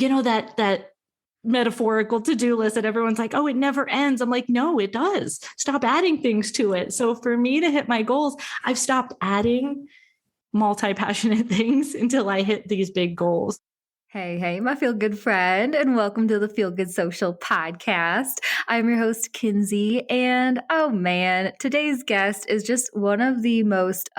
that metaphorical to-do list that everyone's like, oh, it never ends. I'm like, no, it does. Stop adding things to it. So for me to hit my goals, I've stopped adding multi-passionate things until I hit these big goals. Hey, my feel good friend, and welcome to the Feel Good Social podcast. I'm your host, Kinsey, and oh man, today's guest is just one of the most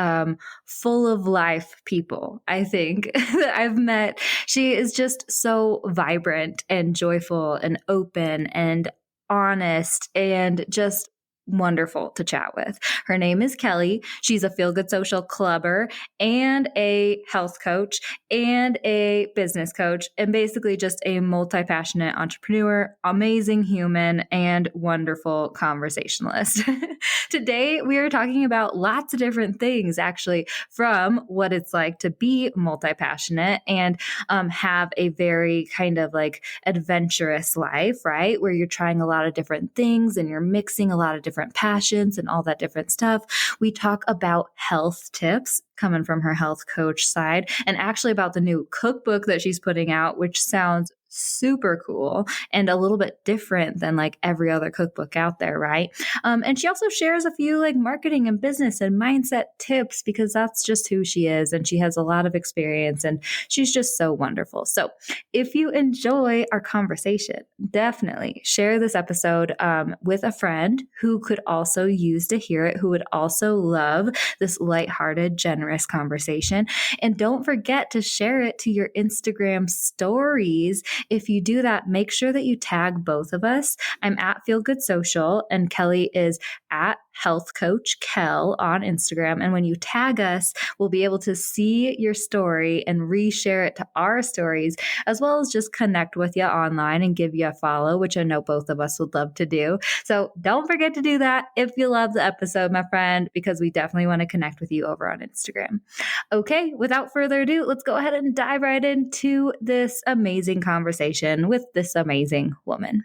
full of life people, I think, that I've met. She is just so vibrant and joyful and open and honest and just wonderful to chat with. Her name is Kelly. She's a Feel Good Social clubber and a health coach and a business coach, and basically just a multi-passionate entrepreneur, amazing human, and wonderful conversationalist. Today, we are talking about lots of different things, actually, from what it's like to be multi-passionate and have a very kind of like adventurous life, right? Where you're trying a lot of different things and you're mixing a lot of different passions and all that different stuff. We talk about health tips coming from her health coach side, and actually about the new cookbook that she's putting out, which sounds super cool and a little bit different than like every other cookbook out there, right? And she also shares a few like marketing and business and mindset tips because that's just who she is, and she has a lot of experience and she's just so wonderful. So if you enjoy our conversation, definitely share this episode with a friend who could also use to hear it, who would also love this lighthearted, generous conversation. And don't forget to share it to your Instagram stories. If you do that, make sure that you tag both of us. I'm at Feel Good Social, and Kelly is at Health Coach Kel on Instagram. And when you tag us, we'll be able to see your story and reshare it to our stories, as well as just connect with you online and give you a follow, which I know both of us would love to do. So don't forget to do that if you love the episode, my friend, because we definitely want to connect with you over on Instagram. Okay, without further ado, let's go ahead and dive right into this amazing conversation with this amazing woman.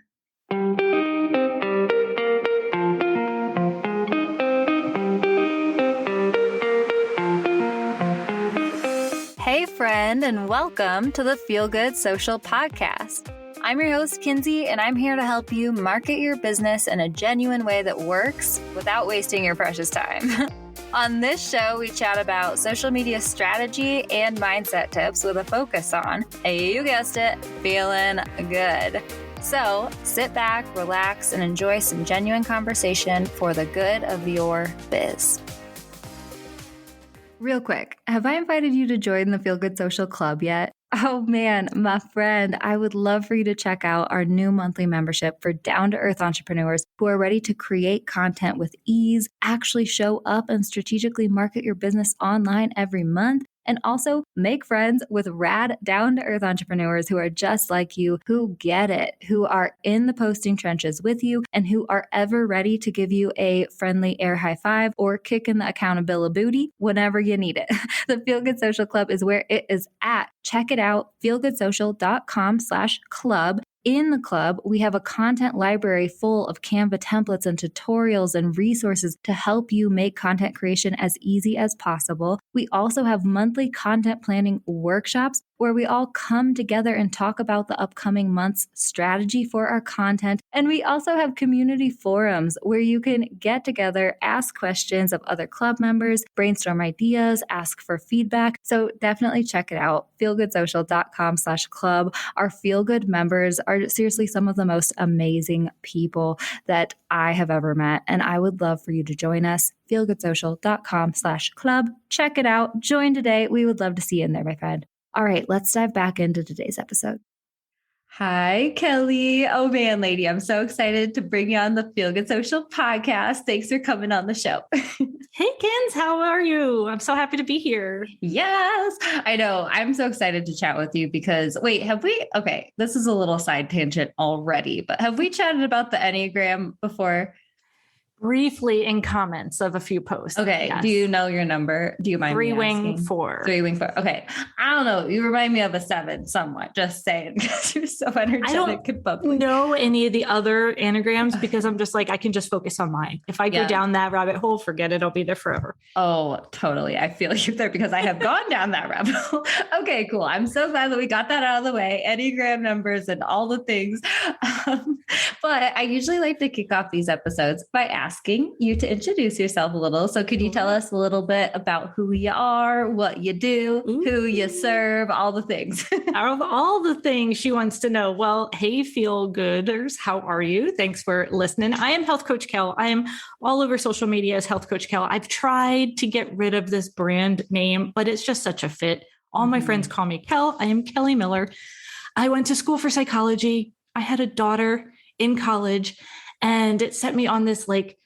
Hey, friend, and welcome to the Feel Good Social podcast. I'm your host, Kinsey, and I'm here to help you market your business in a genuine way that works without wasting your precious time. On this show, we chat about social media strategy and mindset tips with a focus on, you guessed it, feeling good. So sit back, relax, and enjoy some genuine conversation for the good of your biz. Real quick, have I invited you to join the Feel Good Social Club yet? Oh man, my friend, I would love for you to check out our new monthly membership for down-to-earth entrepreneurs who are ready to create content with ease, actually show up and strategically market your business online every month, and also make friends with rad down-to-earth entrepreneurs who are just like you, who get it, who are in the posting trenches with you, and who are ever ready to give you a friendly air high five or kick in the accountability booty whenever you need it. The Feel Good Social Club is where it is at. Check it out, feelgoodsocial.com/club. In the club, we have a content library full of Canva templates and tutorials and resources to help you make content creation as easy as possible. We also have monthly content planning workshops where we all come together and talk about the upcoming month's strategy for our content. And we also have community forums where you can get together, ask questions of other club members, brainstorm ideas, ask for feedback. So definitely check it out, feelgoodsocial.com/club. Our Feel Good members are seriously some of the most amazing people that I have ever met. And I would love for you to join us, feelgoodsocial.com/club. Check it out. Join today. We would love to see you in there, my friend. All right, let's dive back into today's episode. Hi, Kelly. Oh man, lady, I'm so excited to bring you on the Feel Good Social podcast. Thanks for coming on the show. Hey, Kins, how are you? I'm so happy to be here. Yes, I know. I'm so excited to chat with you because okay, this is a little side tangent already, but have we chatted about the Enneagram before? briefly in comments of a few posts. Okay. Yes. Do you know your number? Do you mind me asking? 3-wing-4. 3-wing-4. Okay. I don't know. You remind me of a 7 somewhat, just saying, because you're so energetic and bubbly. Know any of the other anagrams because I'm just like, I can just focus on mine. If I go down that rabbit hole, forget it. I'll be there forever. Oh, totally. I feel you there because I have gone down that rabbit hole. Okay, cool. I'm so glad that we got that out of the way. Enneagram numbers and all the things. But I usually like to kick off these episodes by asking you to introduce yourself a little. So could you tell us a little bit about who you are, what you do, who you serve, all the things? all the things she wants to know. Well, hey, feel gooders. How are you? Thanks for listening. I am Health Coach Kel. I am all over social media as Health Coach Kel. I've tried to get rid of this brand name, but it's just such a fit. All my friends call me Kel. I am Kelly Miller. I went to school for psychology. I had a daughter in college, and it set me on this like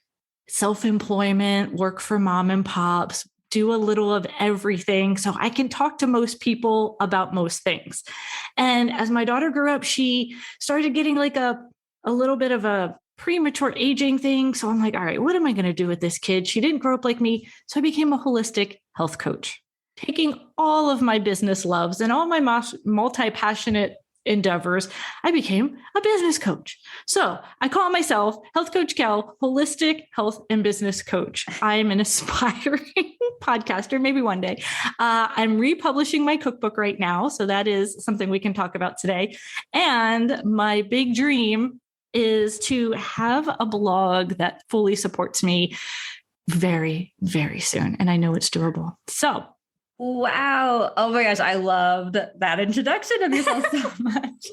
self-employment, work for mom and pops, do a little of everything so I can talk to most people about most things. And as my daughter grew up, she started getting like a little bit of a premature aging thing. So I'm like, all right, what am I going to do with this kid? She didn't grow up like me. So I became a holistic health coach, taking all of my business loves and all my multi-passionate endeavors. I became a business coach. So I call myself Health Coach Kel, holistic health and business coach. I'm an aspiring podcaster, maybe one day. I'm republishing my cookbook right now. So that is something we can talk about today. And my big dream is to have a blog that fully supports me very, very soon. And I know it's doable. So wow. Oh my gosh. I loved that introduction of yourself so much.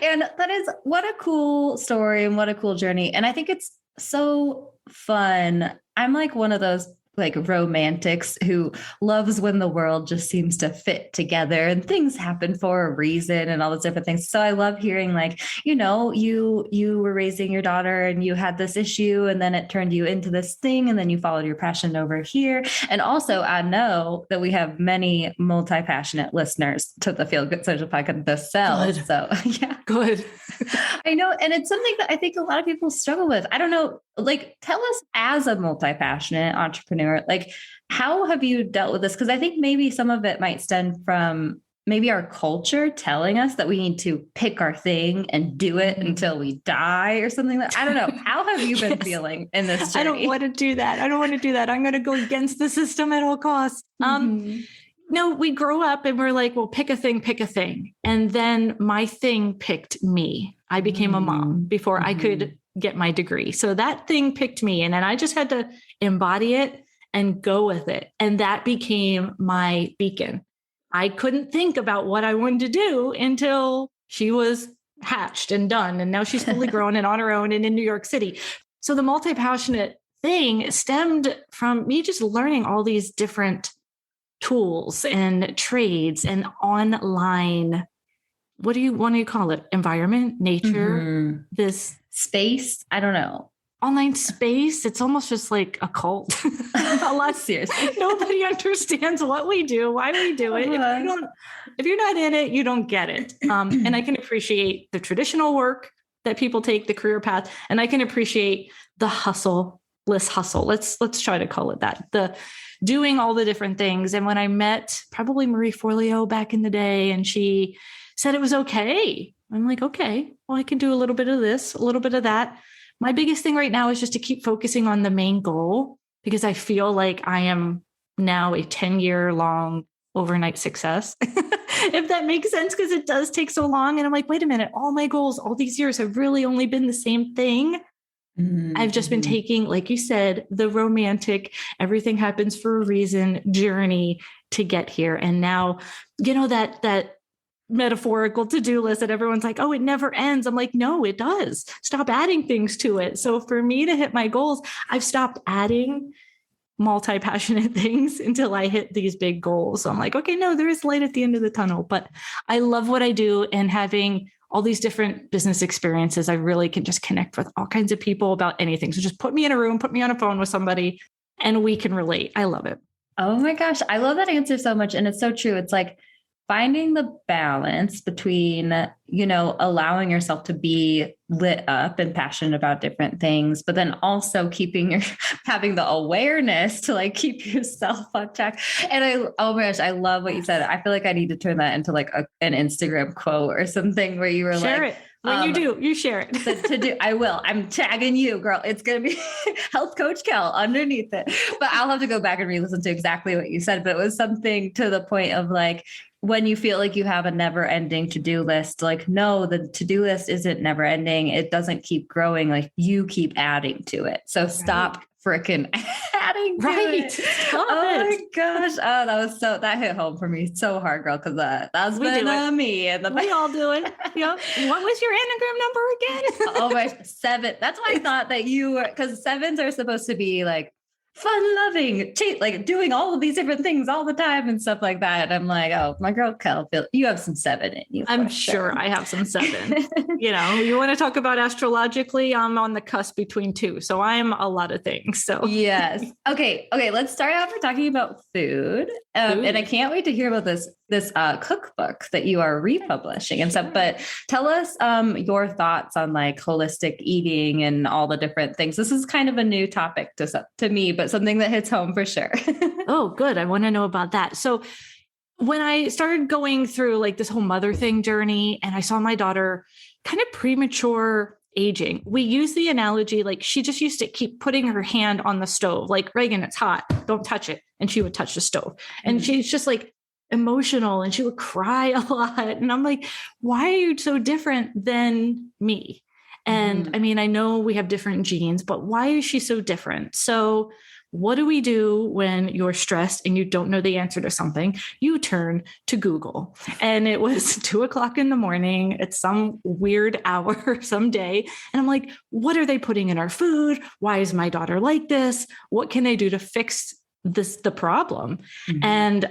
And that is what a cool story and what a cool journey. And I think it's so fun. I'm like one of those like romantics who loves when the world just seems to fit together and things happen for a reason and all those different things. So I love hearing like, you know, you were raising your daughter and you had this issue and then it turned you into this thing and then you followed your passion over here. And also I know that we have many multi-passionate listeners to the Feel Good Social Podcast themselves. Good. So yeah. Good. I know. And it's something that I think a lot of people struggle with. I don't know, like tell us as a multi-passionate entrepreneur, like how have you dealt with this? Because I think maybe some of it might stem from maybe our culture telling us that we need to pick our thing and do it until we die or something like that. I don't know. How have you been feeling in this journey? I don't want to do that. I'm going to go against the system at all costs. No, we grow up and we're like, well, pick a thing. And then my thing picked me. I became a mom before I could get my degree. So that thing picked me. And then I just had to embody it and go with it. And that became my beacon. I couldn't think about what I wanted to do until she was hatched and done. And now she's fully grown and on her own and in New York City. So the multi-passionate thing stemmed from me just learning all these different tools and trades and online, what do you call it? Environment, nature, this space. I don't know. Online space. It's almost just like a cult. A lot seriously. Nobody understands what we do, why we do it. If you're not in it, you don't get it. And I can appreciate the traditional work that people take, the career path, and I can appreciate the hustle. Let's try to call it that. The doing all the different things. And when I met probably Marie Forleo back in the day, and she said it was okay. I'm like, okay, well, I can do a little bit of this, a little bit of that. My biggest thing right now is just to keep focusing on the main goal, because I feel like I am now a 10-year-long overnight success, if that makes sense, because it does take so long. And I'm like, wait a minute, all my goals all these years have really only been the same thing. I've just been taking, like you said, the romantic, everything happens for a reason journey to get here. And now, you know, that metaphorical to-do list that everyone's like, oh, it never ends. I'm like, no, it does. Stop adding things to it. So for me to hit my goals, I've stopped adding multi-passionate things until I hit these big goals. So I'm like, okay, no, there is light at the end of the tunnel, but I love what I do, and having all these different business experiences, I really can just connect with all kinds of people about anything. So just put me in a room, put me on a phone with somebody, and we can relate. I love it. Oh my gosh. I love that answer so much. And it's so true. It's like, finding the balance between, allowing yourself to be lit up and passionate about different things, but then also having the awareness to like keep yourself on track. And oh my gosh, I love what you said. I feel like I need to turn that into like an Instagram quote or something where you were share like, it. When you do, you share it. I will. I'm tagging you, girl. It's going to be Health Coach Kel underneath it. But I'll have to go back and re-listen to exactly what you said. But it was something to the point of like, when you feel like you have a never ending to-do list, like, no, the to-do list isn't never ending. It doesn't keep growing. Like you keep adding to it. So stop freaking adding to it. Stop my it. gosh. Oh, that hit home for me so hard, girl. Cause that's been me. And we all do it. Yep. What was your Enneagram number again? Oh my 7. That's why I thought that you were, because 7s are supposed to be like fun loving, like doing all of these different things all the time and stuff like that. And I'm like, oh, my girl, Kel, you have some 7 in you. I'm sure I have some 7. You want to talk about astrologically, I'm on the cusp between 2. So I'm a lot of things. So yes. Okay. Let's start out by talking about food. And I can't wait to hear about this cookbook that you are republishing and stuff, but tell us your thoughts on like holistic eating and all the different things. This is kind of a new topic to me, but something that hits home for sure. Oh, good. I want to know about that. So when I started going through like this whole mother thing journey and I saw my daughter kind of premature aging, we use the analogy, like she just used to keep putting her hand on the stove, like, Reagan, it's hot, don't touch it. And she would touch the stove. And she's just like emotional and she would cry a lot. And I'm like, why are you so different than me? And I mean, I know we have different genes, but why is she so different? So what do we do when you're stressed and you don't know the answer to something? You turn to Google. And it was 2:00 in the morning at some weird hour, some day. And I'm like, what are they putting in our food? Why is my daughter like this? What can I do to fix the problem? And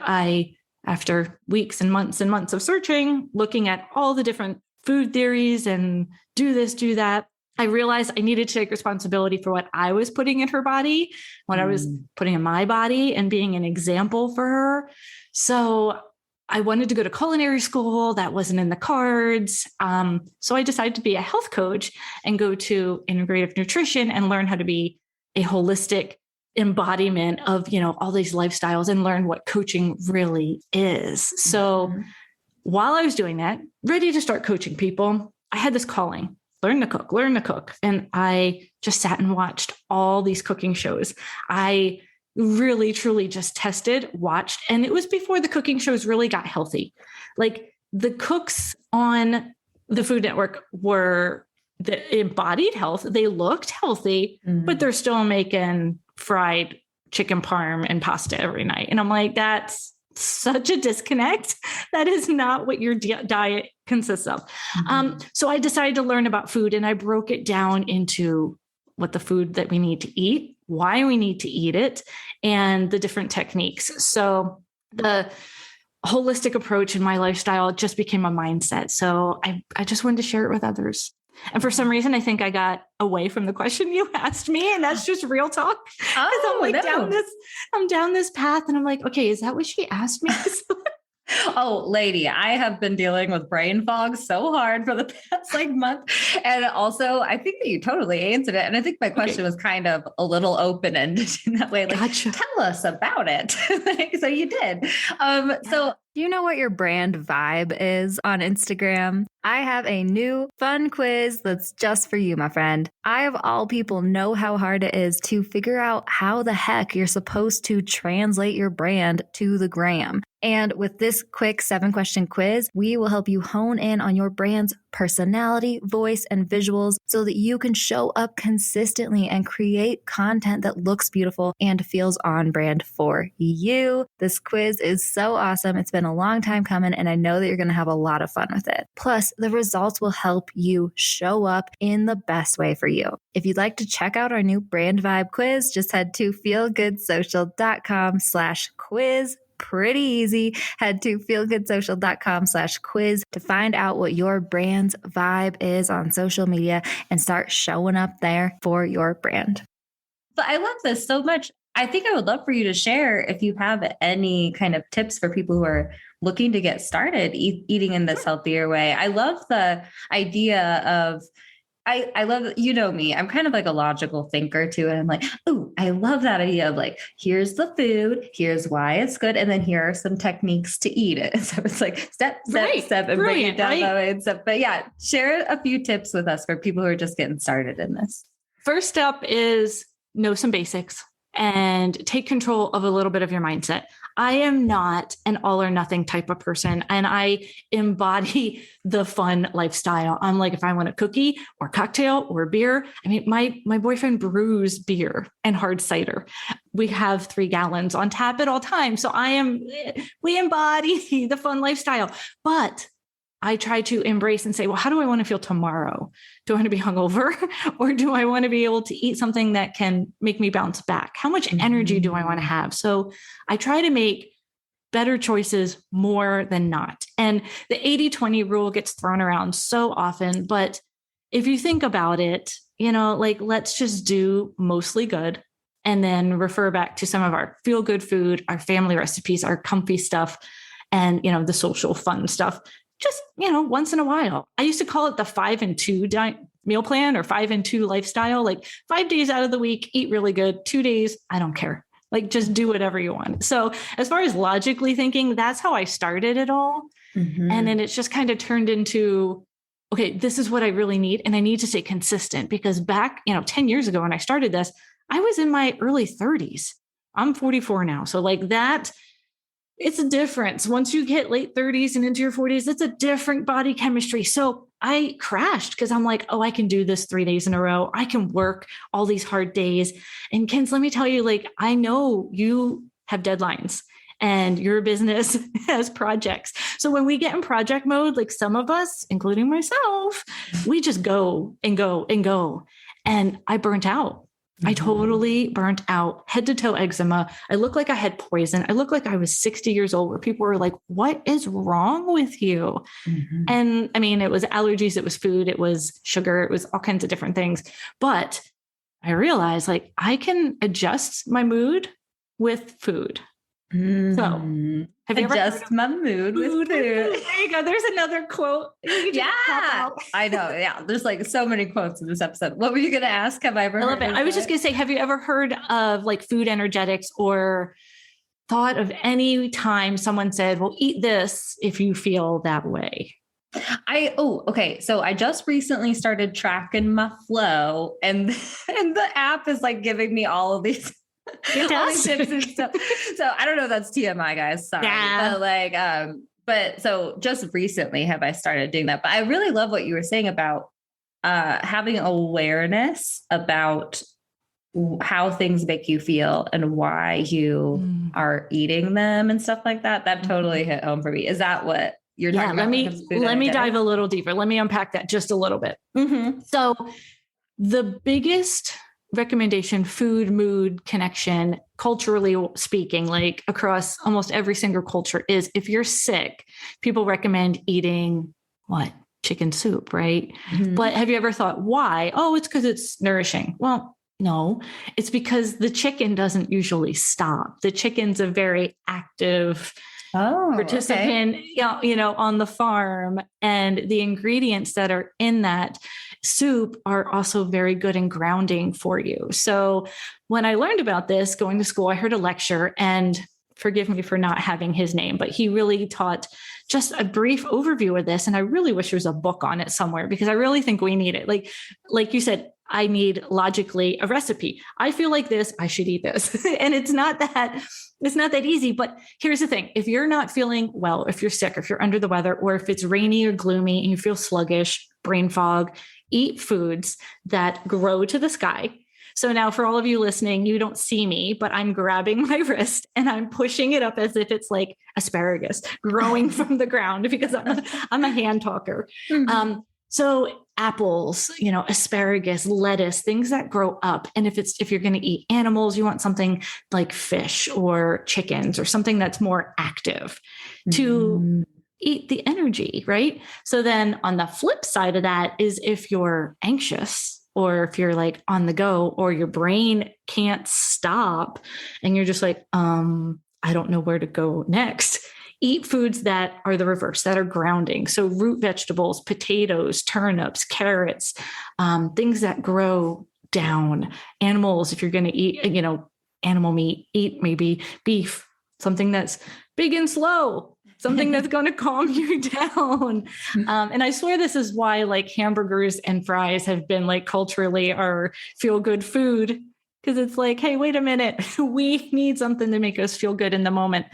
after weeks and months of searching, looking at all the different food theories and do this, do that, I realized I needed to take responsibility for what I was putting in her body, what I was putting in my body, and being an example for her. So I wanted to go to culinary school. That wasn't in the cards. So I decided to be a health coach and go to integrative nutrition and learn how to be a holistic embodiment of, all these lifestyles and learn what coaching really is. So while I was doing that, ready to start coaching people, I had this calling. Learn to cook. And I just sat and watched all these cooking shows. I really, truly just tested, watched. And it was before the cooking shows really got healthy. Like the cooks on the Food Network were the embodied health. They looked healthy, but they're still making fried chicken parm and pasta every night. And I'm like, that's such a disconnect. That is not what your diet consists of. So I decided to learn about food and I broke it down into what the food that we need to eat, why we need to eat it, and the different techniques. So the holistic approach in my lifestyle just became a mindset. So I just wanted to share it with others. And for some reason, I think I got away from the question you asked me, and that's just real talk. I'm like down this path, and I'm like, okay, is that what she asked me? Oh, lady, I have been dealing with brain fog so hard for the past month. And also, I think that you totally answered it. And I think my question was kind of a little open-ended in that way. Like, gotcha. Tell us about it. So you did. So do you know what your brand vibe is on Instagram? I have a new fun quiz that's just for you, my friend. I, of all people, know how hard it is to figure out how the heck you're supposed to translate your brand to the gram. And with this quick 7-question quiz, we will help you hone in on your brand's personality, voice, and visuals so that you can show up consistently and create content that looks beautiful and feels on brand for you. This quiz is so awesome. It's been a long time coming, and I know that you're going to have a lot of fun with it. Plus, the results will help you show up in the best way for you. If you'd like to check out our new brand vibe quiz, just head to feelgoodsocial.com/quiz. Pretty easy. Head to feelgoodsocial.com/quiz to find out what your brand's vibe is on social media and start showing up there for your brand. But I love this so much. I think I would love for you to share if you have any kind of tips for people who are looking to get started eating in this healthier way. I love the idea of, I love, you know me, I'm kind of like a logical thinker too. And I'm like, oh, I love that idea of like, here's the food, here's why it's good. And then here are some techniques to eat it. So it's like step, and bring it down that way and stuff. But yeah, share a few tips with us for people who are just getting started in this. First up is know some basics and take control of a little bit of your mindset. I am not an all or nothing type of person, and I embody the fun lifestyle. I'm like, if I want a cookie or cocktail or beer, I mean, my boyfriend brews beer and hard cider. We have 3 gallons on tap at all times. So we embody the fun lifestyle, but I try to embrace and say, well, how do I want to feel tomorrow? Do I want to be hungover, or do I want to be able to eat something that can make me bounce back? How much energy do I want to have? So I try to make better choices more than not. And the 80-20 rule gets thrown around so often, but if you think about it, like, let's just do mostly good and then refer back to some of our feel good food, our family recipes, our comfy stuff, and, the social fun stuff. Just, once in a while. I used to call it the 5 and 2 meal plan, or 5 and 2 lifestyle. Like 5 days out of the week, eat really good. 2 days, I don't care. Like, just do whatever you want. So as far as logically thinking, that's how I started it all. Mm-hmm. And then it's just kind of turned into, okay, this is what I really need. And I need to stay consistent, because back, 10 years ago when I started this, I was in my early 30s. I'm 44 now. So like that, it's a difference. Once you get late 30s and into your 40s, it's a different body chemistry. So I crashed because I'm like, oh, I can do this 3 days in a row. I can work all these hard days. And Kens, let me tell you, like, I know you have deadlines and your business has projects. So when we get in project mode, like some of us, including myself, we just go and go and go. And I burnt out. I totally burnt out, head to toe eczema. I looked like I had poison. I looked like I was 60 years old, where people were like, what is wrong with you? Mm-hmm. And I mean, it was allergies, it was food, it was sugar, it was all kinds of different things. But I realized, like, I can adjust my mood with food. Mm-hmm. So have you adjust my mood with food? There you go. There's another quote. Yeah, I know. Yeah, there's like so many quotes in this episode. What were you going to ask? Have I ever? I love it. I was just going to say, have you ever heard of like food energetics, or thought of any time someone said, "Well, eat this if you feel that way"? Okay. So I just recently started tracking my flow, and the app is like giving me all of these. Tips and stuff. So I don't know if that's TMI, guys. Sorry. Yeah. But so just recently have I started doing that. But I really love what you were saying about having awareness about how things make you feel and why you are eating them and stuff like that. That totally hit home for me. Is that what you're talking about? Let me dive a little deeper. Let me unpack that just a little bit. Mm-hmm. So the biggest recommendation, food, mood, connection, culturally speaking, like across almost every single culture, is if you're sick, people recommend eating what? Chicken soup, right? Mm-hmm. But have you ever thought why? Oh, it's because it's nourishing. Well, no, it's because the chicken doesn't usually stop. The chicken's a very active participant, on the farm, and the ingredients that are in that soup are also very good and grounding for you. So when I learned about this going to school, I heard a lecture, and forgive me for not having his name, but he really taught just a brief overview of this. And I really wish there was a book on it somewhere, because I really think we need it. Like you said, I need logically a recipe. I feel like this, I should eat this. And it's not that easy. But here's the thing. If you're not feeling well, if you're sick, if you're under the weather, or if it's rainy or gloomy and you feel sluggish, brain fog, eat foods that grow to the sky. So now for all of you listening, you don't see me, but I'm grabbing my wrist and I'm pushing it up as if it's like asparagus growing from the ground, because I'm a hand talker. Mm-hmm. So apples, asparagus, lettuce, things that grow up. And if you're going to eat animals, you want something like fish or chickens or something that's more active to eat the energy, right? So then on the flip side of that is if you're anxious, or if you're like on the go, or your brain can't stop and you're just like, I don't know where to go next. eat foods that are the reverse, that are grounding. So root vegetables, potatoes, turnips, carrots, things that grow down. Animals, if you're going to eat, animal meat, eat maybe beef, something that's big and slow, something that's going to calm you down. And I swear this is why like hamburgers and fries have been like culturally our feel good food. Because it's like, hey, wait a minute, we need something to make us feel good in the moment.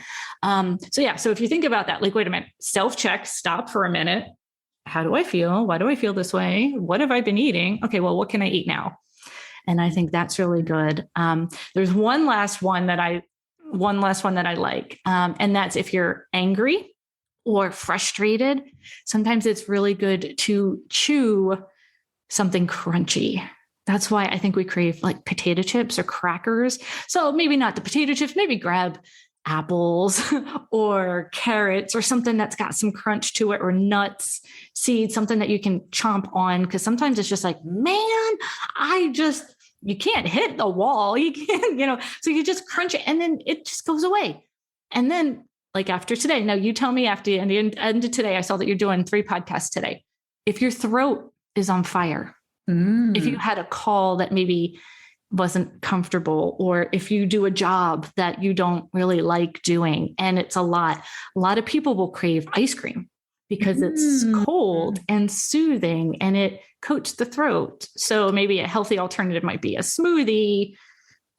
So if you think about that, like, wait a minute, self-check, stop for a minute. How do I feel? Why do I feel this way? What have I been eating? Okay, well, what can I eat now? And I think that's really good. There's one last one that I like. And that's if you're angry or frustrated, sometimes it's really good to chew something crunchy. That's why I think we crave like potato chips or crackers. So maybe not the potato chips, maybe grab apples or carrots or something that's got some crunch to it, or nuts, seeds, something that you can chomp on. Because sometimes it's just like, man, you can't hit the wall. You can't, so you just crunch it and then it just goes away. And then like after today, now you tell me after the end of today, I saw that you're doing 3 podcasts today. If your throat is on fire, if you had a call that maybe wasn't comfortable, or if you do a job that you don't really like doing and it's a lot of people will crave ice cream because it's cold and soothing and it coats the throat. So maybe a healthy alternative might be a smoothie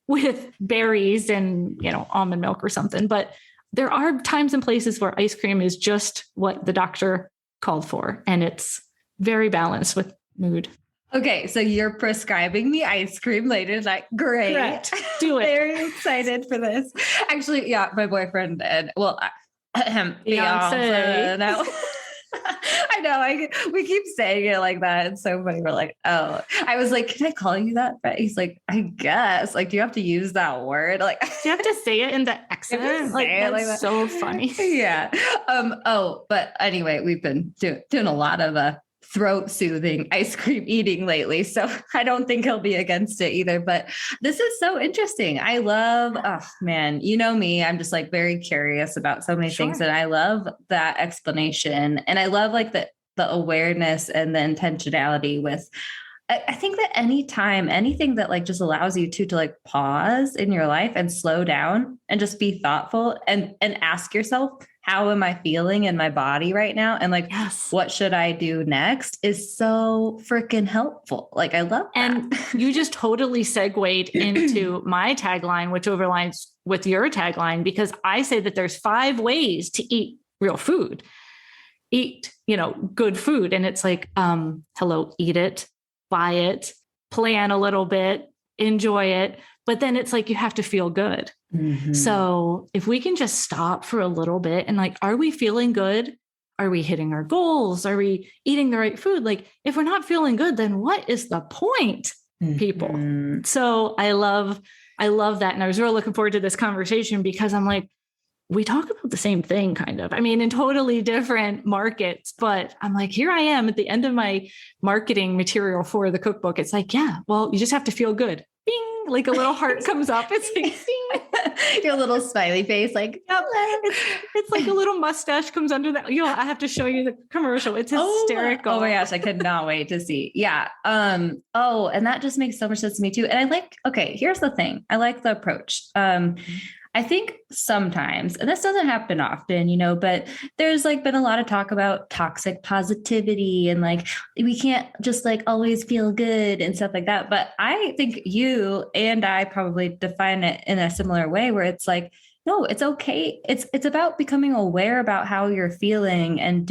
with berries and, almond milk or something. But there are times and places where ice cream is just what the doctor called for. And it's very balanced with mood. Okay, so you're prescribing me ice cream later tonight. Great. Correct. Do it. Very excited for this. Actually, yeah, my boyfriend and Beyonce. No. I know. We keep saying it like that. It's so funny. We're like, oh, I was like, can I call you that? But he's like, I guess. Like, do you have to use that word? Like, do you have to say it in the accent? Like, that's like that. So funny. Yeah. But anyway, we've been doing a lot of throat soothing ice cream eating lately. So I don't think he'll be against it either, but this is so interesting. I love, oh man, you know me, I'm just like very curious about so many things. And I love that explanation. And I love like the awareness and the intentionality with, I think that anything that like just allows you to like pause in your life and slow down and just be thoughtful and ask yourself, how am I feeling in my body right now? And like, yes, what should I do next is so freaking helpful. Like, I love that. And you just totally segued into my tagline, which overlines with your tagline, because I say that there's 5 ways to eat real food, eat, good food. And it's like, hello, eat it, buy it, plan a little bit, enjoy it. But then it's like, you have to feel good. Mm-hmm. So if we can just stop for a little bit and like, are we feeling good? Are we hitting our goals? Are we eating the right food? Like, if we're not feeling good, then what is the point, people? Mm-hmm. So I love that. And I was really looking forward to this conversation because I'm like, we talk about the same thing kind of, in totally different markets, but I'm like, here I am at the end of my marketing material for the cookbook. It's like, yeah, well, you just have to feel good. Bing, like a little heart comes up. It's like, your little smiley face, like, yep. It's like a little mustache comes under that. I have to show you the commercial. It's hysterical. Oh my gosh. I could not wait to see. Yeah. And that just makes so much sense to me too. And here's the thing. I like the approach. I think sometimes, and this doesn't happen often, but there's like been a lot of talk about toxic positivity and like, we can't just like always feel good and stuff like that. But I think you and I probably define it in a similar way where it's like, no, it's okay. It's about becoming aware about how you're feeling and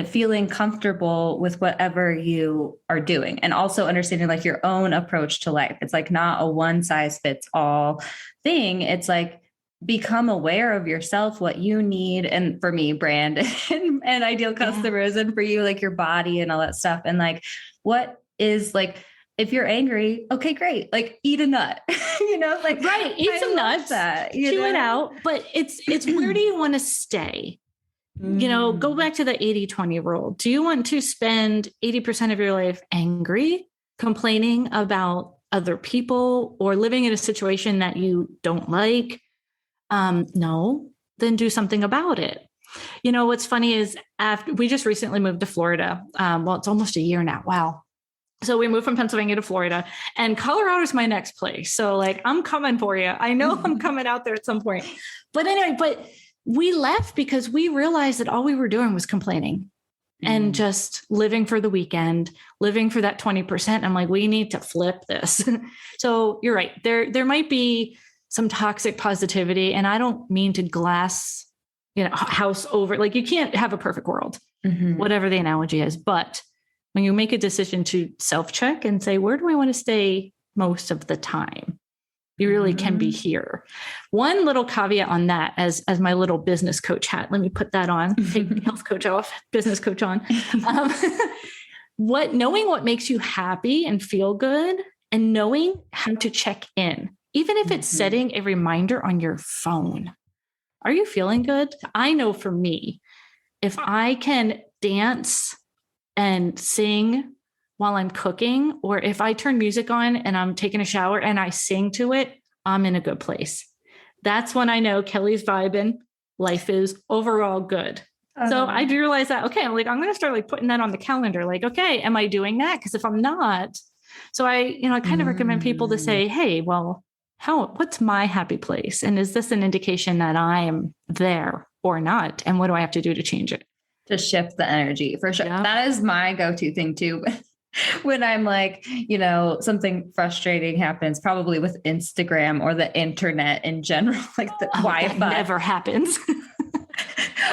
feeling comfortable with whatever you are doing. And also understanding like your own approach to life. It's like not a one size fits all thing. It's like, become aware of yourself, what you need. And for me, brand and ideal customers, and for you, like your body and all that stuff. And like, what is like, if you're angry, okay, great. Like eat a nut, right. Eat some nuts, chew it out. But it's where do you want to stay? Go back to the 80-20 rule. Do you want to spend 80% of your life angry, complaining about other people, or living in a situation that you don't like? No. then do something about it. You know, what's funny is after we just recently moved to Florida. Well, it's almost a year now. Wow. So we moved from Pennsylvania to Florida, and Colorado is my next place. So like, I'm coming for you. I know I'm coming out there at some point. But anyway, but we left because we realized that all we were doing was complaining and just living for the weekend, living for that 20%. I'm like, we need to flip this. So you're right. There might be some toxic positivity, and I don't mean to glass, house over. Like, you can't have a perfect world, whatever the analogy is. But when you make a decision to self-check and say, where do I want to stay most of the time? You really can be here. One little caveat on that, as my little business coach hat, let me put that on, take the health coach off, business coach on. Knowing what makes you happy and feel good, and knowing how to check in, even if it's setting a reminder on your phone. Are you feeling good? I know for me, if I can dance and sing while I'm cooking, or if I turn music on and I'm taking a shower and I sing to it, I'm in a good place. That's when I know Kelly's vibing. Life is overall good. So I do realize that, okay, I'm going to start putting that on the calendar. Okay, am I doing that? Because if I'm not, so I kind of recommend people to say, hey, well, what's my happy place? And is this an indication that I am there or not? And what do I have to do to change it? To shift the energy, for sure. Yeah. That is my go-to thing too. When I'm something frustrating happens, probably with Instagram or the internet in general, the Wi-Fi. That never happens.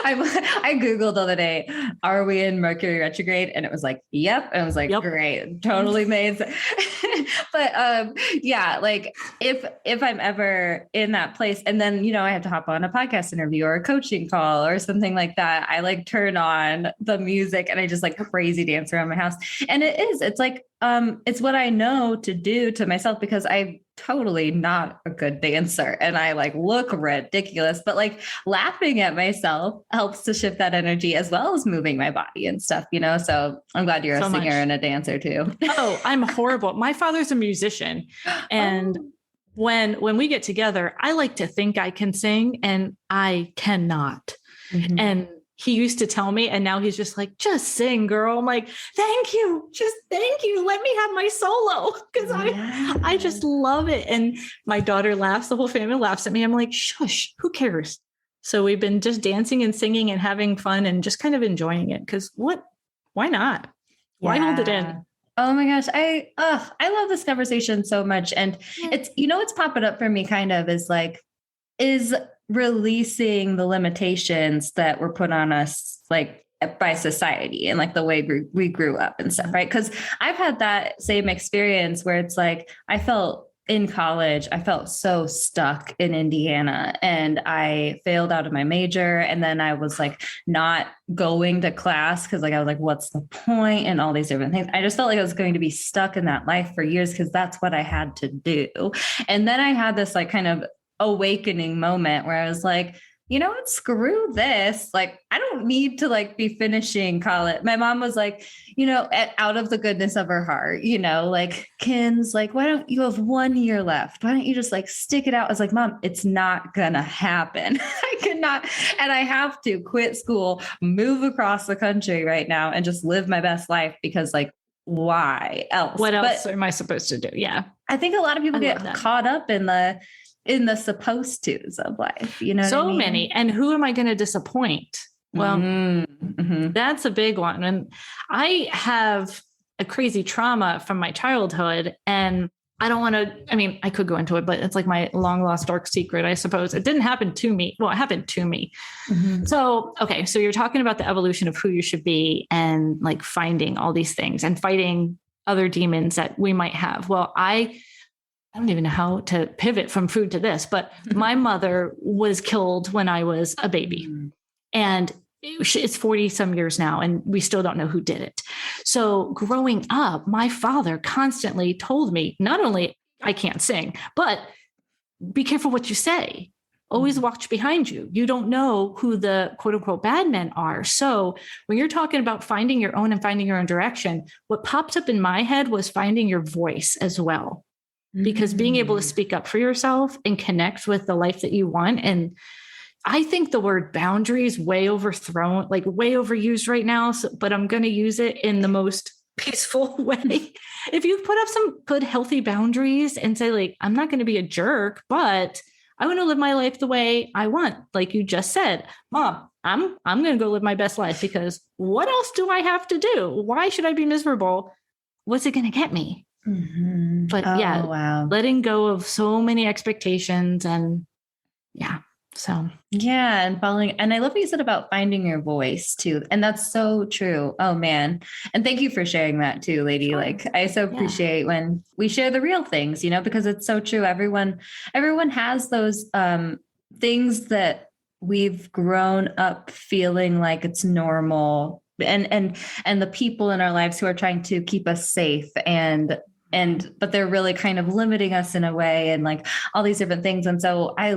I Googled the other day, are we in Mercury retrograde? And it was yep. And I was yep. Great. Totally made sense. But if I'm ever in that place, and then, I have to hop on a podcast interview or a coaching call or something like that, I turn on the music and I just crazy dance around my house. And it's what I know to do to myself, because I'm totally not a good dancer and I look ridiculous, but laughing at myself helps to shift that energy, as well as moving my body and stuff, so I'm glad you're a singer and a dancer too. Oh, I'm horrible. My father's a musician. And when we get together, I like to think I can sing, and I cannot. And he used to tell me, and now he's just just sing, girl. I'm like, thank you. Just thank you. Let me have my solo. Cause I just love it. And my daughter laughs. The whole family laughs at me. I'm like, shush, who cares? So we've been just dancing and singing and having fun and just kind of enjoying it. Cause why not? Why hold it in? Oh my gosh. I love this conversation so much. And it's, what's popping up for me kind of is releasing the limitations that were put on us, by society and the way we grew up and stuff. Right. Cause I've had that same experience where it's I felt in college, I felt so stuck in Indiana, and I failed out of my major. And then I was not going to class, cause I was what's the point, and all these different things. I just felt I was going to be stuck in that life for years, cause that's what I had to do. And then I had this kind of awakening moment where I was you know what, screw this. I don't need to be finishing college. My mom was out of the goodness of her heart, Kins, why don't you have 1 year left? Why don't you just stick it out? I was Mom, it's not gonna happen. I could not. And I have to quit school, move across the country right now, and just live my best life, because why else? What else am I supposed to do? Yeah. I think a lot of people get caught up in the supposed to's of life, so what I mean? Many. And who am I going to disappoint? Well, that's a big one. And I have a crazy trauma from my childhood, and I don't want to, I could go into it, but it's my long lost dark secret, I suppose. It didn't happen to me. Well, it happened to me. So, okay. So you're talking about the evolution of who you should be, and finding all these things and fighting other demons that we might have. Well, I don't even know how to pivot from food to this, but my mother was killed when I was a baby, and it's 40 some years now, and we still don't know who did it. So growing up, my father constantly told me, not only I can't sing, but be careful what you say. Always watch behind you. You don't know who the quote unquote bad men are. So when you're talking about finding your own and finding your own direction, what pops up in my head was finding your voice as well. Because being able to speak up for yourself and connect with the life that you want, and I think the word boundary is way overthrown, like way overused right now. So, but I'm going to use it in the most peaceful way. If you put up some good, healthy boundaries and say, like, I'm not going to be a jerk, but I want to live my life the way I want. Like you just said, Mom, I'm going to go live my best life because what else do I have to do? Why should I be miserable? What's it going to get me? Mm-hmm. But wow. letting go of so many expectations and so. Yeah. And following, and I love what you said about finding your voice too. And that's so true. Oh man. And thank you for sharing that too, lady. Sure. Like I so appreciate when we share the real things, because it's so true. Everyone has those things that we've grown up feeling like it's normal, and the people in our lives who are trying to keep us safe but they're really kind of limiting us in a way, and like all these different things. And so I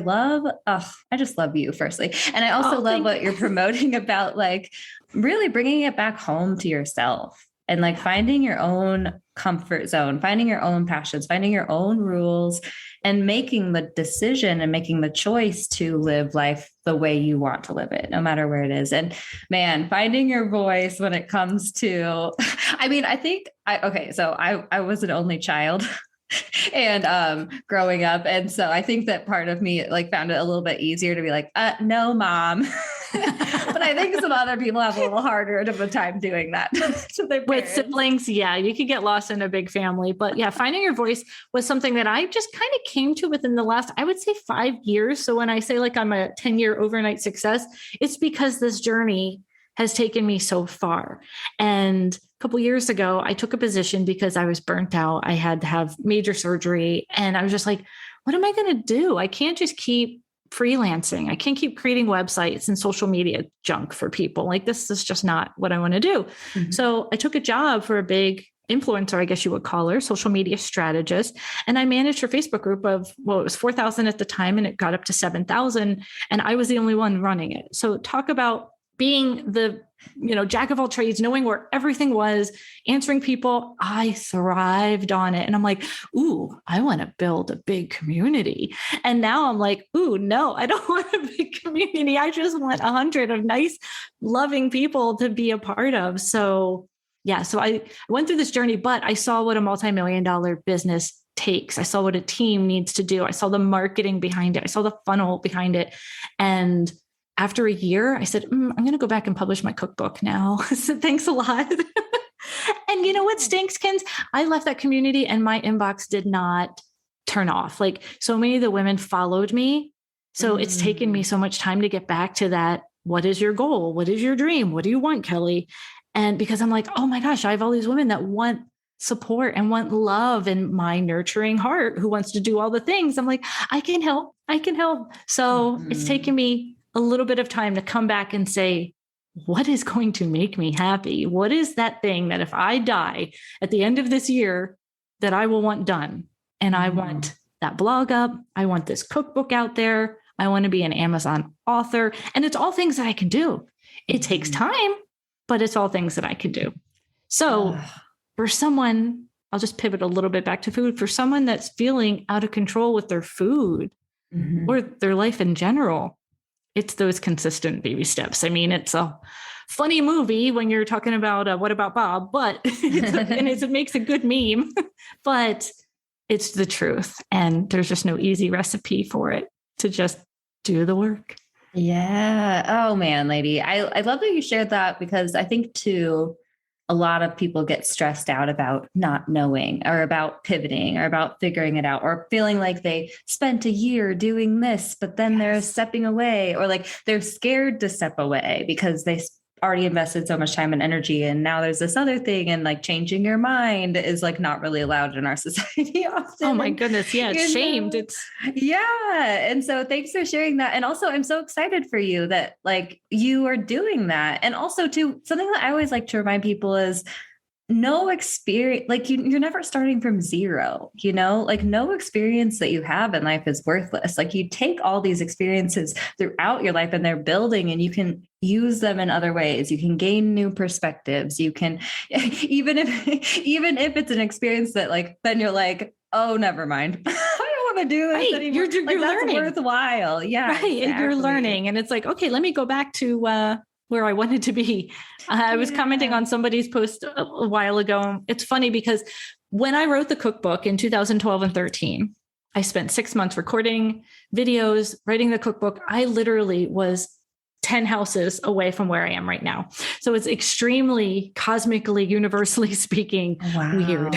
just love you firstly. And I also love what you're promoting about like really bringing it back home to yourself and like finding your own comfort zone, finding your own passions, finding your own rules, and making the decision and making the choice to live life the way you want to live it, no matter where it is. And man, finding your voice when it comes to, I mean, I was an only child and growing up. And so I think that part of me like found it a little bit easier to be like, no, Mom. But I think some other people have a little harder of a time doing that to their with siblings. Yeah, you could get lost in a big family. But yeah, finding your voice was something that I just kind of came to within the last, I would say 5 years. So when I say like I'm a 10-year overnight success, it's because this journey has taken me so far. And a couple of years ago, I took a position because I was burnt out. I had to have major surgery. And I was just like, what am I going to do? I can't just keep freelancing. I can't keep creating websites and social media junk for people. Like this is just not what I want to do. Mm-hmm. So I took a job for a big influencer, I guess you would call her, social media strategist. And I managed her Facebook group of, it was 4,000 at the time, and it got up to 7,000. And I was the only one running it. So talk about being the, jack of all trades, knowing where everything was, answering people. I thrived on it. And I'm like, ooh, I want to build a big community. And now I'm like, ooh, no, I don't want a big community. I just want 100 of nice, loving people to be a part of. So yeah, so I went through this journey, but I saw what a multi-million-dollar business takes. I saw what a team needs to do. I saw the marketing behind it. I saw the funnel behind it. And after a year, I said, I'm going to go back and publish my cookbook now. So thanks a lot. And you know what stinks, Kins? I left that community and my inbox did not turn off. Like so many of the women followed me. So it's taken me so much time to get back to that. What is your goal? What is your dream? What do you want, Kelly? And because I'm like, oh my gosh, I have all these women that want support and want love and my nurturing heart who wants to do all the things. I'm like, I can help. So it's taken me a little bit of time to come back and say, what is going to make me happy? What is that thing that if I die at the end of this year that I will want done? And I want that blog up. I want this cookbook out there. I want to be an Amazon author. And it's all things that I can do. It takes time, but it's all things that I can do. So for someone, I'll just pivot a little bit back to food. For someone that's feeling out of control with their food or their life in general, it's those consistent baby steps. I mean, it's a funny movie when you're talking about What About Bob, but it makes a good meme, but it's the truth. And there's just no easy recipe for it to just do the work. Yeah. Oh man, lady. I love that you shared that, because I think too, a lot of people get stressed out about not knowing or about pivoting or about figuring it out or feeling like they spent a year doing this, but then they're stepping away, or like they're scared to step away because they already invested so much time and energy. And now there's this other thing, and like changing your mind is like not really allowed in our society often. Oh my goodness. Yeah. It's shamed. And so thanks for sharing that. And also I'm so excited for you that like you are doing that. And also too, something that I always like to remind people is no experience, like you're never starting from zero, like no experience that you have in life is worthless. Like you take all these experiences throughout your life and they're building, and you can use them in other ways. You can gain new perspectives. You can, even if it's an experience that like, then you're like, oh, never mind. I don't want to do this Right. anymore. You're Like, that's learning. worthwhile. Yeah. Right. And you're learning. And it's like, okay, let me go back to where I wanted to be. I was commenting on somebody's post a while ago. It's funny because when I wrote the cookbook in 2012 and 13, I spent 6 months recording videos, writing the cookbook. I literally was 10 houses away from where I am right now. So it's extremely cosmically, universally speaking, weird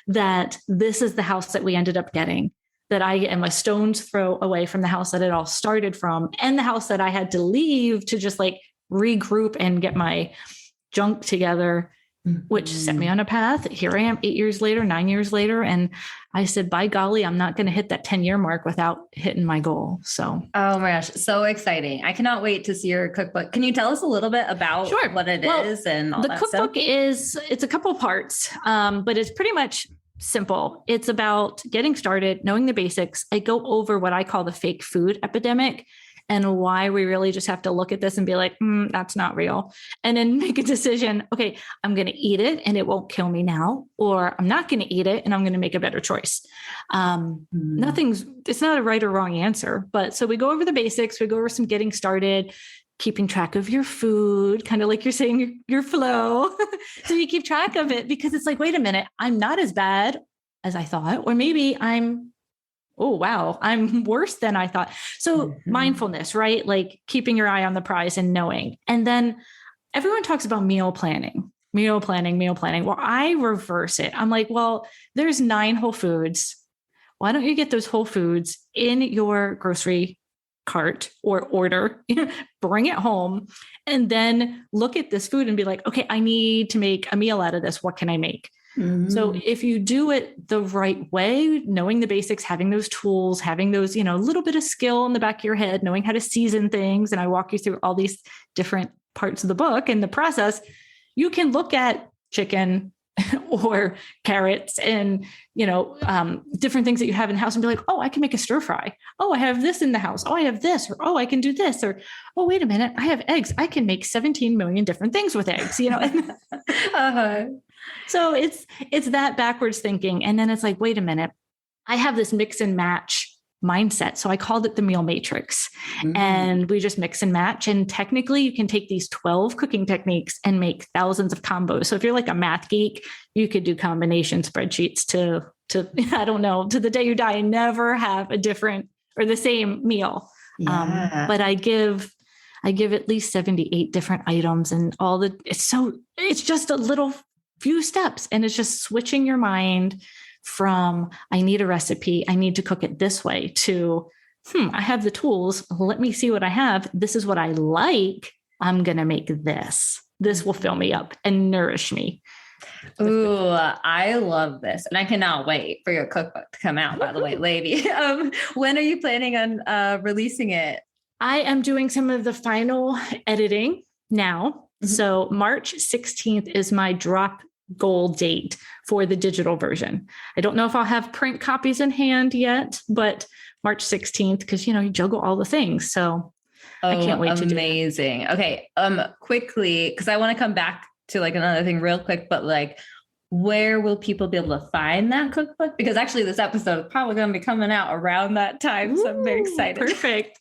that this is the house that we ended up getting, that I am a stone's throw away from the house that it all started from, and the house that I had to leave to just like regroup and get my junk together, which set me on a path. Here I am 8 years later, 9 years later. And I said, by golly, I'm not going to hit that 10-year mark without hitting my goal. So, oh my gosh, so exciting. I cannot wait to see your cookbook. Can you tell us a little bit about what it is and all the that cookbook stuff? it's a couple parts, but it's pretty much simple. It's about getting started, knowing the basics. I go over what I call the fake food epidemic and why we really just have to look at this and be like, that's not real. And then make a decision. Okay, I'm going to eat it and it won't kill me now, or I'm not going to eat it and I'm going to make a better choice. It's not a right or wrong answer, but so we go over the basics. We go over some getting started, keeping track of your food, kind of like you're saying your flow. So you keep track of it because it's like, wait a minute, I'm not as bad as I thought, or maybe oh, wow, I'm worse than I thought. So mindfulness, right? Like keeping your eye on the prize and knowing. And then everyone talks about meal planning. Well, I reverse it. I'm like, well, there's 9 whole foods. Why don't you get those whole foods in your grocery cart or order, bring it home, and then look at this food and be like, okay, I need to make a meal out of this. What can I make? So if you do it the right way, knowing the basics, having those tools, having those, a little bit of skill in the back of your head, knowing how to season things. And I walk you through all these different parts of the book and the process, you can look at chicken or carrots and, different things that you have in the house and be like, oh, I can make a stir fry. Oh, I have this in the house. Oh, I have this, or, oh, I can do this, or, oh, wait a minute, I have eggs. I can make 17 million different things with eggs, So it's that backwards thinking. And then it's like, wait a minute, I have this mix and match mindset. So I called it the meal matrix, and we just mix and match. And technically you can take these 12 cooking techniques and make thousands of combos. So if you're like a math geek, you could do combination spreadsheets to, I don't know, to the day you die and never have a different or the same meal. But I give at least 78 different items and it's just a little few steps, and it's just switching your mind from I need a recipe, I need to cook it this way, to I have the tools, let me see what I have, this is what I like, I'm gonna make this will fill me up and nourish me. Ooh, I love this, and I cannot wait for your cookbook to come out, by the way, lady. When are you planning on releasing it? I am doing some of the final editing now. So March 16th is my drop goal date for the digital version. I don't know if I'll have print copies in hand yet, but March 16th, because, you juggle all the things. So I can't wait to do it. Amazing. Okay. Quickly, because I want to come back to like another thing real quick, but like, where will people be able to find that cookbook? Because actually this episode is probably going to be coming out around that time. So I'm very excited. Perfect.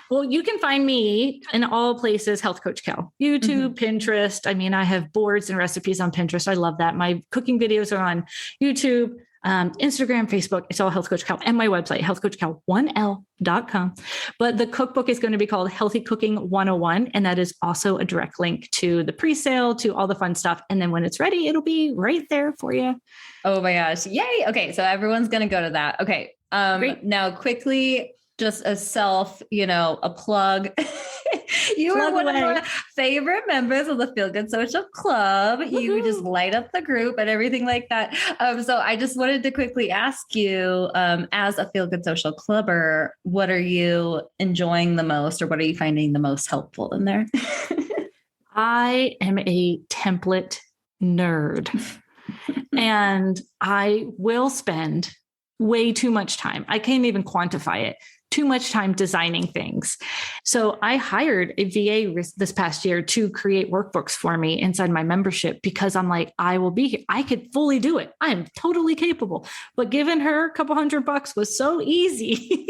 Well, you can find me in all places, Health Coach Cal, YouTube, Pinterest. I mean, I have boards and recipes on Pinterest. I love that. My cooking videos are on YouTube, Instagram, Facebook. It's all Health Coach Cal, and my website, healthcoachcal1l.com. But the cookbook is going to be called Healthy Cooking 101. And that is also a direct link to the pre-sale, to all the fun stuff. And then when it's ready, it'll be right there for you. Oh my gosh. Yay. Okay. So everyone's going to go to that. Okay. Great. Now quickly, just a a plug. You are one of my favorite members of the Feel Good Social Club. Woo-hoo. You just light up the group and everything like that. So I just wanted to quickly ask you, as a Feel Good Social Clubber, what are you enjoying the most, or what are you finding the most helpful in there? I am a template nerd, and I will spend way too much time. I can't even quantify it too much time designing things. So I hired a VA this past year to create workbooks for me inside my membership, because I'm like, I will be here. I could fully do it. I am totally capable. But giving her a couple $100 was so easy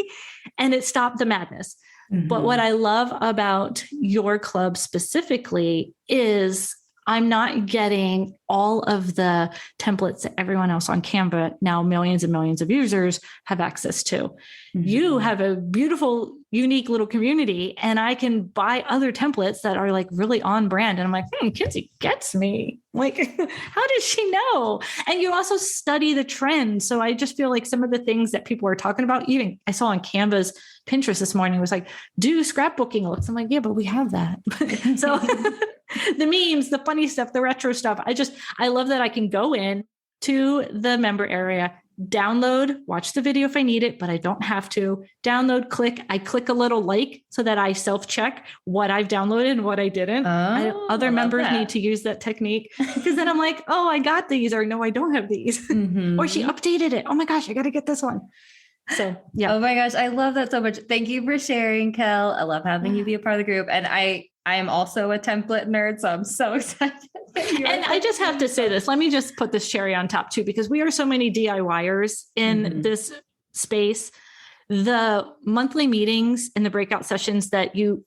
and it stopped the madness. Mm-hmm. But what I love about your club specifically is I'm not getting all of the templates that everyone else on Canva, now millions and millions of users, have access to. Mm-hmm. You have a beautiful, unique little community, and I can buy other templates that are like really on brand. And I'm like, Kinsey gets me. Like, how does she know? And you also study the trends. So I just feel like some of the things that people are talking about, even I saw on Canva's Pinterest this morning, was like, do scrapbooking looks. I'm like, yeah, but we have that. So the memes, the funny stuff, the retro stuff. I love that I can go in to the member area, download, watch the video if I need it, but I don't have to. Download, I click a little like so that I self-check what I've downloaded and what I didn't. Other members need to use that technique, because then I'm like, oh, I got these, or no, I don't have these. Mm-hmm. Or she updated it. Oh my gosh, I got to get this one. So, yeah. Oh my gosh, I love that so much. Thank you for sharing, Kel. I love having you be a part of the group. And I am also a template nerd, so I'm so excited. And I just have to say this. Let me just put this cherry on top too, because we are so many DIYers in this space. The monthly meetings and the breakout sessions that you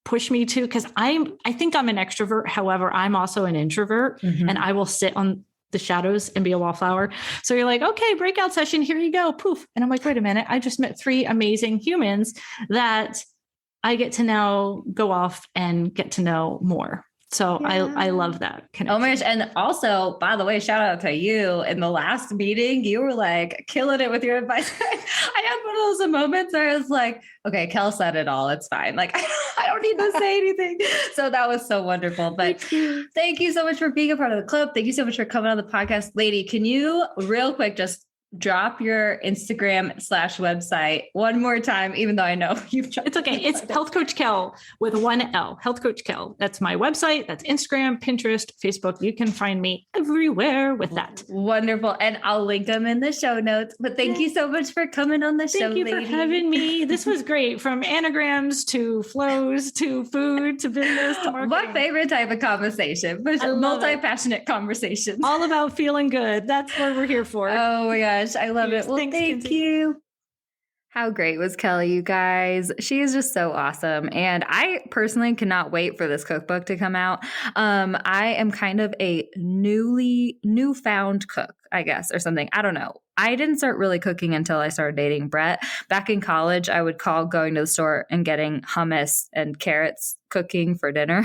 push me to, because I think I'm an extrovert. However, I'm also an introvert, and I will sit on the shadows and be a wallflower. So you're like, okay, breakout session, here you go, poof. And I'm like, wait a minute, I just met 3 amazing humans that I get to now go off and get to know more. So yeah. I love that connection. Oh my gosh. And also, by the way, shout out to you. In the last meeting, you were like killing it with your advice. I had one of those moments where I was like, okay, Kel said it all. It's fine. Like, I don't need to say anything. So that was so wonderful. But thank you so much for being a part of the club. Thank you so much for coming on the podcast. Lady, can you real quick just drop your Instagram/website one more time, even though I know you've tried. It's okay. It's Health Coach Kel with 1 L. Health Coach Kel. That's my website. That's Instagram, Pinterest, Facebook. You can find me everywhere with that. Wonderful. And I'll link them in the show notes. But thank you so much for coming on the show, Thank you lady. for having me. This was great. From anagrams to flows to food to business to marketing. My favorite type of conversation. Multi-passionate conversation. All about feeling good. That's what we're here for. Oh my gosh. I love it. Well, thank you. How great was Kelly, you guys? She is just so awesome. And I personally cannot wait for this cookbook to come out. I am kind of a newfound cook, I guess, or something. I don't know. I didn't start really cooking until I started dating Brett. Back in college, I would call going to the store and getting hummus and carrots cooking for dinner.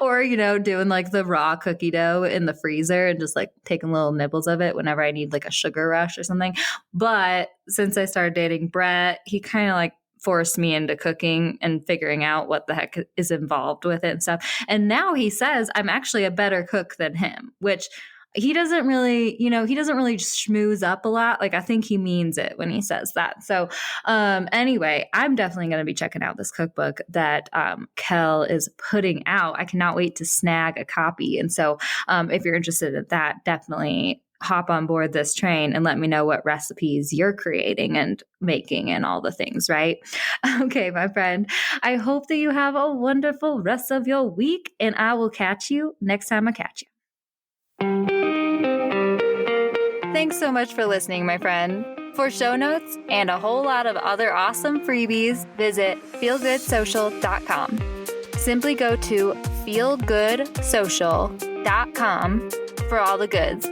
Or, doing like the raw cookie dough in the freezer and just like taking little nibbles of it whenever I need like a sugar rush or something. But since I started dating Brett, he kind of like forced me into cooking and figuring out what the heck is involved with it and stuff. And now he says I'm actually a better cook than him, which he doesn't really, he doesn't really schmooze up a lot. Like, I think he means it when he says that. So anyway, I'm definitely going to be checking out this cookbook that Kel is putting out. I cannot wait to snag a copy. And so if you're interested in that, definitely hop on board this train and let me know what recipes you're creating and making and all the things, right? Okay, my friend, I hope that you have a wonderful rest of your week, and I will catch you next time I catch you. Thanks so much for listening, my friend. For show notes and a whole lot of other awesome freebies, visit feelgoodsocial.com. Simply go to feelgoodsocial.com for all the goods.